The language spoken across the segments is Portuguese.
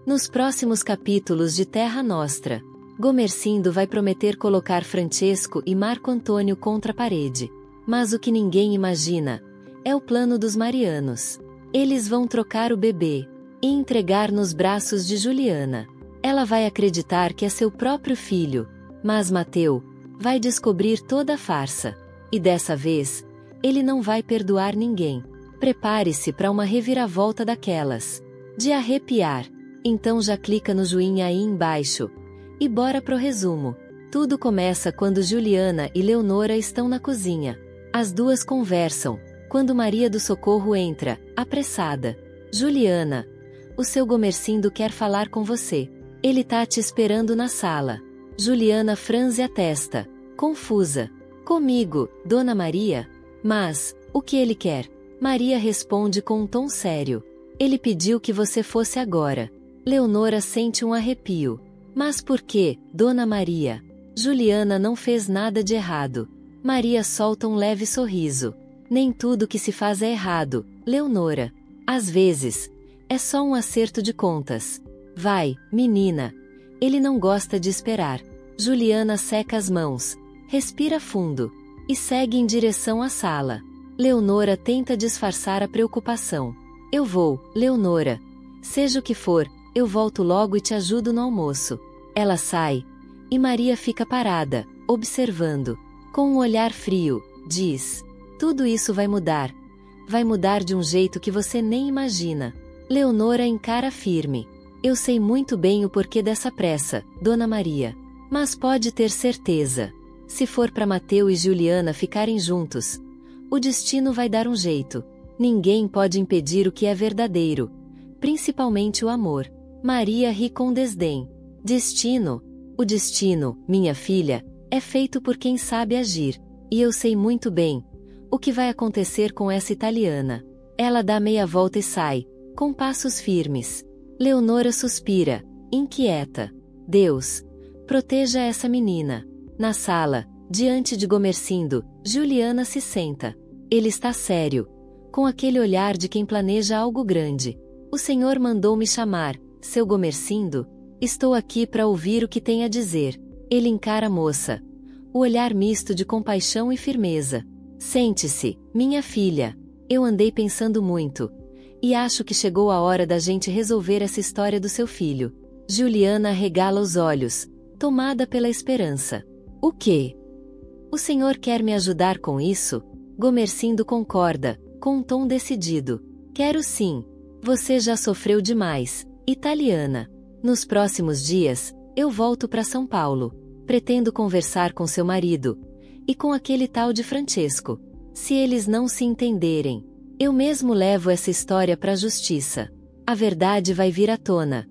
Nos próximos capítulos de Terra Nostra, Gomercindo vai prometer colocar Francesco e Marco Antônio contra a parede. Mas o que ninguém imagina é o plano dos Marianos. Eles vão trocar o bebê e entregar nos braços de Juliana. Ela vai acreditar que é seu próprio filho, mas Mateu vai descobrir toda a farsa. E dessa vez, ele não vai perdoar ninguém. Prepare-se para uma reviravolta daquelas de arrepiar. Então já clica no joinha aí embaixo. E bora pro resumo. Tudo começa quando Juliana e Leonora estão na cozinha. As duas conversam, quando Maria do Socorro entra, apressada. Juliana, o seu Gomercindo quer falar com você. Ele tá te esperando na sala. Juliana franze a testa, confusa. Comigo, Dona Maria? Mas, o que ele quer? Maria responde com um tom sério. Ele pediu que você fosse agora. Leonora sente um arrepio. Mas por que, Dona Maria? Juliana não fez nada de errado. Maria solta um leve sorriso. Nem tudo que se faz é errado, Leonora. Às vezes, é só um acerto de contas. Vai, menina. Ele não gosta de esperar. Juliana seca as mãos, respira fundo e segue em direção à sala. Leonora tenta disfarçar a preocupação. Eu vou, Leonora. Seja o que for, eu volto logo e te ajudo no almoço. Ela sai, e Maria fica parada, observando. Com um olhar frio, diz: tudo isso vai mudar. Vai mudar de um jeito que você nem imagina. Leonora encara firme. Eu sei muito bem o porquê dessa pressa, Dona Maria. Mas pode ter certeza. Se for para Mateu e Juliana ficarem juntos, o destino vai dar um jeito. Ninguém pode impedir o que é verdadeiro. Principalmente o amor. Maria ri com desdém. Destino? O destino, minha filha, é feito por quem sabe agir. E eu sei muito bem o que vai acontecer com essa italiana. Ela dá meia volta e sai, com passos firmes. Leonora suspira, inquieta. Deus, proteja essa menina. Na sala, diante de Gomercindo, Juliana se senta. Ele está sério, com aquele olhar de quem planeja algo grande. O senhor mandou me chamar, seu Gomercindo? Estou aqui para ouvir o que tem a dizer. Ele encara a moça. O olhar misto de compaixão e firmeza. Sente-se, minha filha. Eu andei pensando muito. E acho que chegou a hora da gente resolver essa história do seu filho. Juliana arregala os olhos, tomada pela esperança. O quê? O senhor quer me ajudar com isso? Gomercindo concorda, com um tom decidido. Quero sim. Você já sofreu demais, italiana. Nos próximos dias, eu volto para São Paulo. Pretendo conversar com seu marido. E com aquele tal de Francesco. Se eles não se entenderem, eu mesmo levo essa história para a justiça. A verdade vai vir à tona.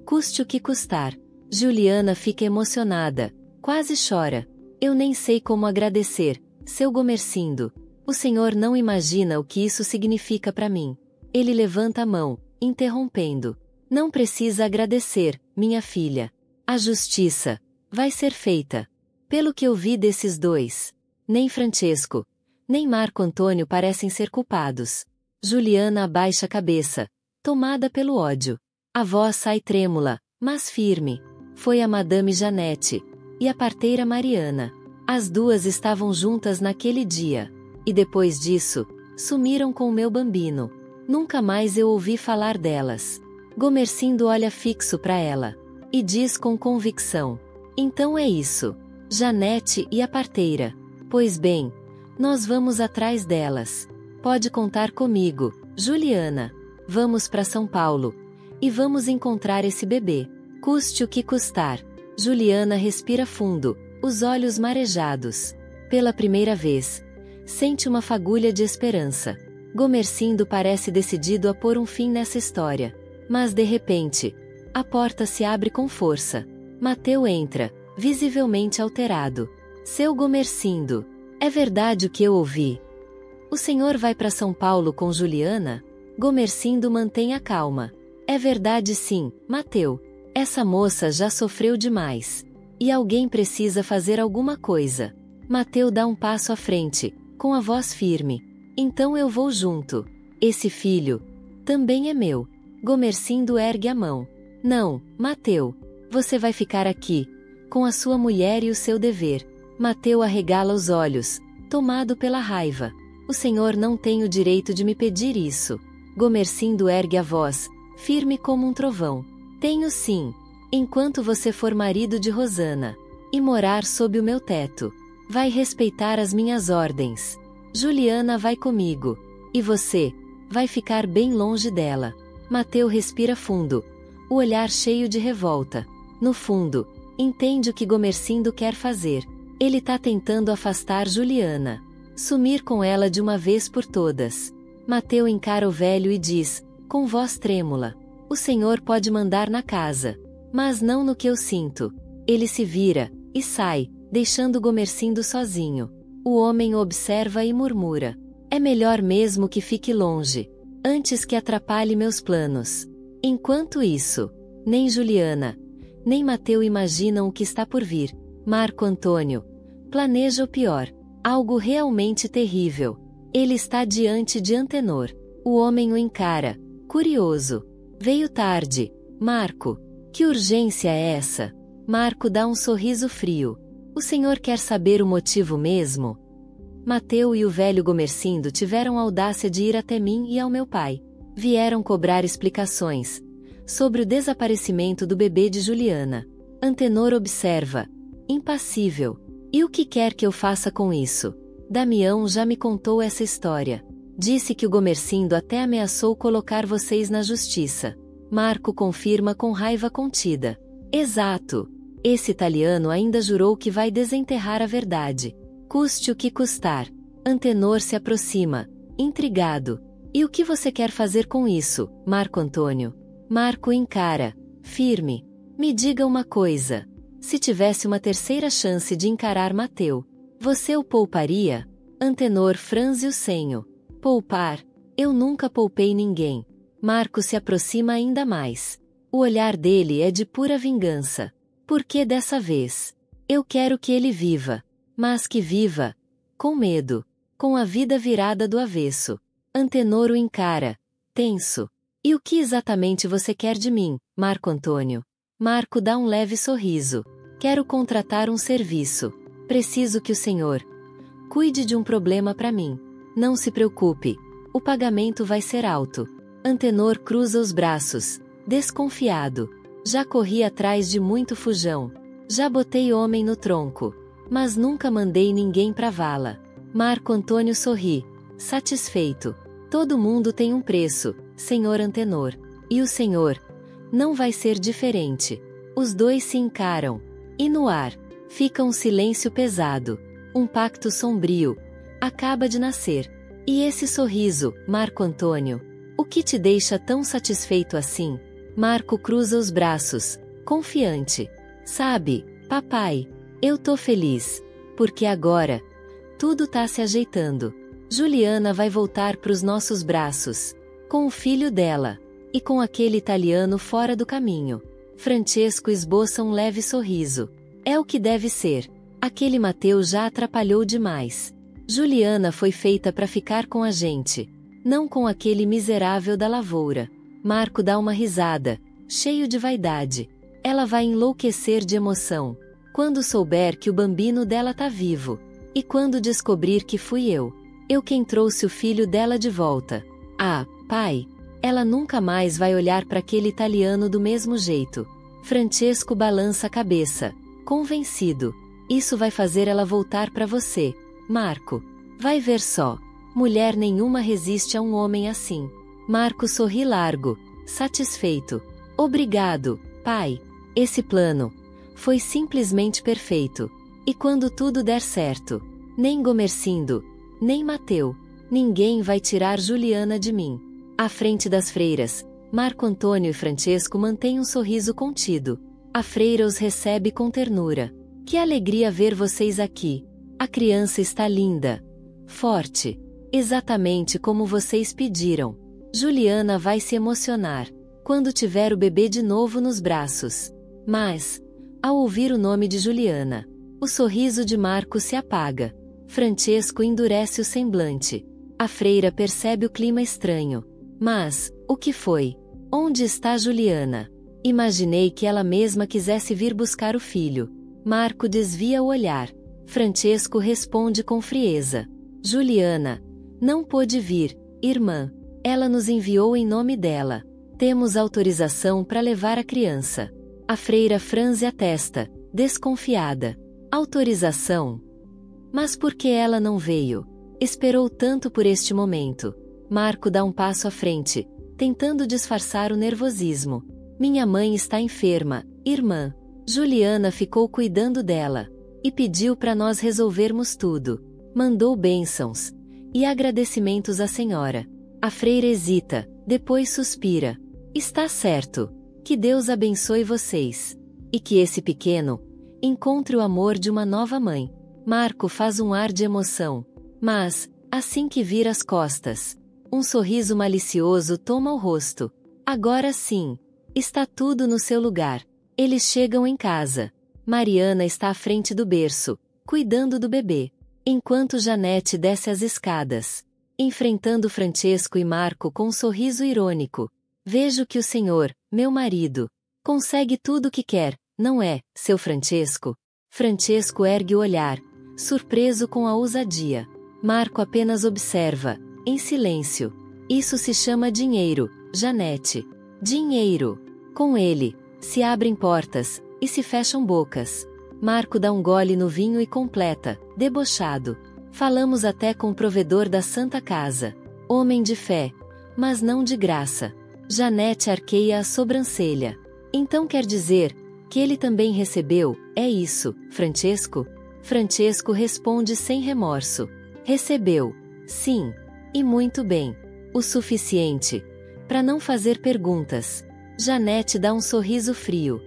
Custe o que custar. Juliana fica emocionada. Quase chora. Eu nem sei como agradecer, seu Gomercindo. O senhor não imagina o que isso significa para mim. Ele levanta a mão, interrompendo. Não precisa agradecer, minha filha. A justiça vai ser feita. Pelo que eu vi desses dois, nem Francesco, nem Marco Antônio parecem ser culpados. Juliana abaixa a cabeça, tomada pelo ódio. A voz sai trêmula, mas firme. Foi a Madame Janete e a parteira Mariana. As duas estavam juntas naquele dia. E depois disso, sumiram com o meu bambino. Nunca mais eu ouvi falar delas. Gomercindo olha fixo para ela. E diz com convicção. Então é isso. Janete e a parteira. Pois bem, nós vamos atrás delas. Pode contar comigo, Juliana. Vamos para São Paulo. E vamos encontrar esse bebê. Custe o que custar. Juliana respira fundo, os olhos marejados. Pela primeira vez, sente uma fagulha de esperança. Gomercindo parece decidido a pôr um fim nessa história. Mas de repente, a porta se abre com força. Mateu entra, visivelmente alterado. Seu Gomercindo, é verdade o que eu ouvi? O senhor vai para São Paulo com Juliana? Gomercindo mantém a calma. É verdade sim, Mateu. Essa moça já sofreu demais. E alguém precisa fazer alguma coisa. Mateu dá um passo à frente, com a voz firme. Então eu vou junto. Esse filho também é meu. Gomercindo ergue a mão. Não, Mateu. Você vai ficar aqui, com a sua mulher e o seu dever. Mateu arregala os olhos, tomado pela raiva. O senhor não tem o direito de me pedir isso. Gomercindo ergue a voz, firme como um trovão. Tenho sim, enquanto você for marido de Rosana, e morar sob o meu teto. Vai respeitar as minhas ordens. Juliana vai comigo. E você, vai ficar bem longe dela. Mateu respira fundo, o olhar cheio de revolta. No fundo, entende o que Gomercindo quer fazer. Ele tá tentando afastar Juliana. Sumir com ela de uma vez por todas. Mateu encara o velho e diz, com voz trêmula: o senhor pode mandar na casa, mas não no que eu sinto. Ele se vira e sai, deixando Gomercindo sozinho. O homem o observa e murmura: é melhor mesmo que fique longe, antes que atrapalhe meus planos. Enquanto isso, nem Juliana, nem Mateu imaginam o que está por vir. Marco Antônio planeja o pior, algo realmente terrível. Ele está diante de Antenor. O homem o encara, curioso. Veio tarde, Marco. Que urgência é essa? Marco dá um sorriso frio. O senhor quer saber o motivo mesmo? Mateu e o velho Gomercindo tiveram a audácia de ir até mim e ao meu pai. Vieram cobrar explicações sobre o desaparecimento do bebê de Juliana. Antenor observa, impassível. E o que quer que eu faça com isso? Damião já me contou essa história. Disse que o Gomercindo até ameaçou colocar vocês na justiça. Marco confirma com raiva contida. Exato. Esse italiano ainda jurou que vai desenterrar a verdade, custe o que custar. Antenor se aproxima, intrigado. E o que você quer fazer com isso, Marco Antônio? Marco encara, firme. Me diga uma coisa. Se tivesse uma terceira chance de encarar Mateu, você o pouparia? Antenor franze o senho. Poupar? Eu nunca poupei ninguém. Marco se aproxima ainda mais. O olhar dele é de pura vingança. Por que dessa vez? Eu quero que ele viva. Mas que viva com medo, com a vida virada do avesso. Antenor o encara, tenso. E o que exatamente você quer de mim, Marco Antônio? Marco dá um leve sorriso. Quero contratar um serviço. Preciso que o senhor cuide de um problema para mim. Não se preocupe, o pagamento vai ser alto. Antenor cruza os braços, desconfiado. Já corri atrás de muito fujão. Já botei homem no tronco, mas nunca mandei ninguém pra vala. Marco Antônio sorri, satisfeito. Todo mundo tem um preço, senhor Antenor. E o senhor? Não vai ser diferente. Os dois se encaram. E no ar, fica um silêncio pesado. Um pacto sombrio acaba de nascer. E esse sorriso, Marco Antônio? O que te deixa tão satisfeito assim? Marco cruza os braços, confiante. Sabe, papai, eu tô feliz. Porque agora, tudo tá se ajeitando. Juliana vai voltar pros nossos braços. Com o filho dela. E com aquele italiano fora do caminho. Francesco esboça um leve sorriso. É o que deve ser. Aquele Mateu já atrapalhou demais. Juliana foi feita para ficar com a gente. Não com aquele miserável da lavoura. Marco dá uma risada, cheio de vaidade. Ela vai enlouquecer de emoção quando souber que o bambino dela tá vivo. E quando descobrir que fui eu quem trouxe o filho dela de volta. Ah, pai, ela nunca mais vai olhar para aquele italiano do mesmo jeito. Francesco balança a cabeça, convencido. Isso vai fazer ela voltar para você, Marco. Vai ver só. Mulher nenhuma resiste a um homem assim. Marco sorri largo, satisfeito. Obrigado, pai. Esse plano foi simplesmente perfeito. E quando tudo der certo, nem Gomercindo, nem Mateu, ninguém vai tirar Juliana de mim. À frente das freiras, Marco Antônio e Francesco mantêm um sorriso contido. A freira os recebe com ternura. Que alegria ver vocês aqui. A criança está linda, forte, exatamente como vocês pediram. Juliana vai se emocionar quando tiver o bebê de novo nos braços. Mas, ao ouvir o nome de Juliana, o sorriso de Marco se apaga. Francesco endurece o semblante. A freira percebe o clima estranho. Mas, o que foi? Onde está Juliana? Imaginei que ela mesma quisesse vir buscar o filho. Marco desvia o olhar. Francesco responde com frieza. Juliana não pôde vir, irmã. Ela nos enviou em nome dela. Temos autorização para levar a criança. A freira franze a testa, desconfiada. Autorização? Mas por que ela não veio? Esperou tanto por este momento. Marco dá um passo à frente, tentando disfarçar o nervosismo. Minha mãe está enferma, irmã. Juliana ficou cuidando dela. E pediu para nós resolvermos tudo. Mandou bênçãos. E agradecimentos à senhora. A freira hesita, depois suspira. Está certo. Que Deus abençoe vocês. E que esse pequeno encontre o amor de uma nova mãe. Marco faz um ar de emoção. Mas, assim que vira as costas, um sorriso malicioso toma o rosto. Agora sim. Está tudo no seu lugar. Eles chegam em casa. Mariana está à frente do berço, cuidando do bebê. Enquanto Janete desce as escadas, enfrentando Francesco e Marco com um sorriso irônico. Vejo que o senhor, meu marido, consegue tudo o que quer, não é, seu Francesco? Francesco ergue o olhar, surpreso com a ousadia. Marco apenas observa, em silêncio. Isso se chama dinheiro, Janete. Dinheiro. Com ele, se abrem portas, e se fecham bocas. Marco dá um gole no vinho e completa, debochado. Falamos até com o provedor da Santa Casa. Homem de fé, mas não de graça. Janete arqueia a sobrancelha. Então quer dizer que ele também recebeu, é isso, Francesco? Francesco responde sem remorso. Recebeu. Sim. E muito bem. O suficiente para não fazer perguntas. Janete dá um sorriso frio.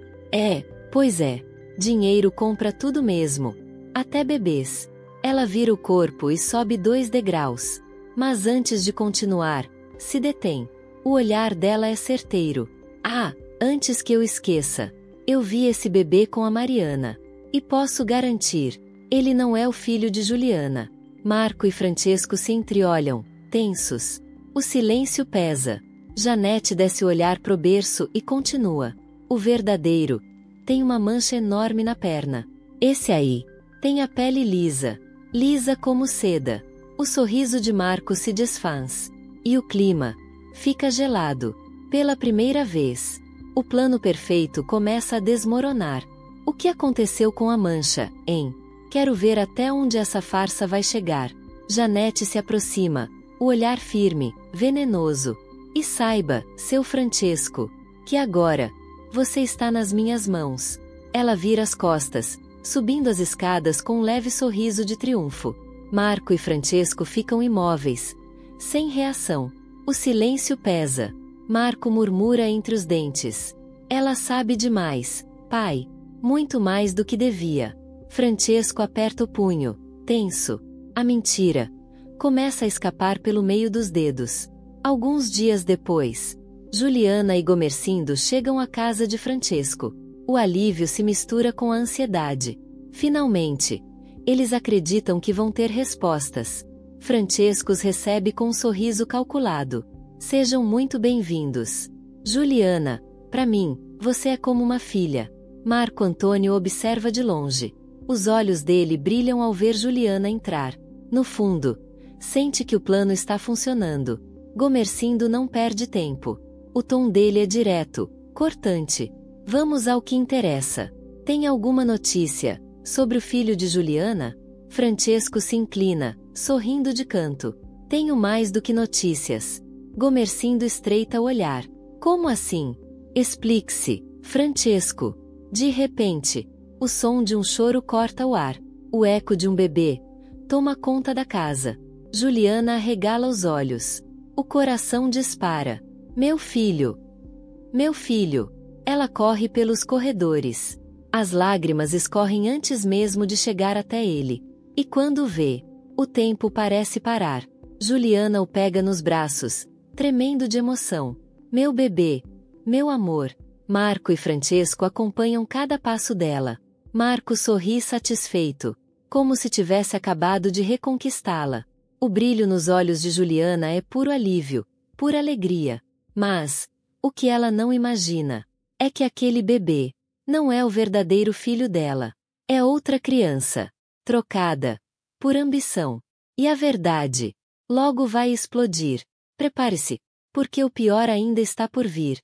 Pois é. Dinheiro compra tudo mesmo. Até bebês. Ela vira o corpo e sobe 2 degraus. Mas antes de continuar, se detém. O olhar dela é certeiro. Antes que eu esqueça. Eu vi esse bebê com a Mariana. E posso garantir, ele não é o filho de Juliana. Marco e Francesco se entreolham, tensos. O silêncio pesa. Janete desce o olhar pro berço e continua. O verdadeiro. Tem uma mancha enorme na perna. Esse aí. Tem a pele lisa. Lisa como seda. O sorriso de Marco se desfaz. E o clima fica gelado. Pela primeira vez. O plano perfeito começa a desmoronar. O que aconteceu com a mancha, hein? Quero ver até onde essa farsa vai chegar. Janete se aproxima. O olhar firme, venenoso. E saiba, seu Francesco, que agora você está nas minhas mãos. Ela vira as costas, subindo as escadas com um leve sorriso de triunfo. Marco e Francesco ficam imóveis, sem reação. O silêncio pesa. Marco murmura entre os dentes. Ela sabe demais, pai. Muito mais do que devia. Francesco aperta o punho, tenso. A mentira começa a escapar pelo meio dos dedos. Alguns dias depois, Juliana e Gomercindo chegam à casa de Francesco. O alívio se mistura com a ansiedade. Finalmente, eles acreditam que vão ter respostas. Francesco os recebe com um sorriso calculado. Sejam muito bem-vindos. Juliana, para mim, você é como uma filha. Marco Antônio observa de longe. Os olhos dele brilham ao ver Juliana entrar. No fundo, sente que o plano está funcionando. Gomercindo não perde tempo. O tom dele é direto, cortante. Vamos ao que interessa. Tem alguma notícia sobre o filho de Juliana? Francesco se inclina, sorrindo de canto. Tenho mais do que notícias. Gomercindo estreita o olhar. Como assim? Explique-se, Francesco. De repente, o som de um choro corta o ar. O eco de um bebê toma conta da casa. Juliana arregala os olhos. O coração dispara. Meu filho! Meu filho! Ela corre pelos corredores. As lágrimas escorrem antes mesmo de chegar até ele. E quando vê, o tempo parece parar. Juliana o pega nos braços, tremendo de emoção. Meu bebê! Meu amor! Marco e Francesco acompanham cada passo dela. Marco sorri satisfeito, como se tivesse acabado de reconquistá-la. O brilho nos olhos de Juliana é puro alívio, pura alegria. Mas, o que ela não imagina é que aquele bebê não é o verdadeiro filho dela. É outra criança, trocada por ambição. E a verdade logo vai explodir. Prepare-se, porque o pior ainda está por vir.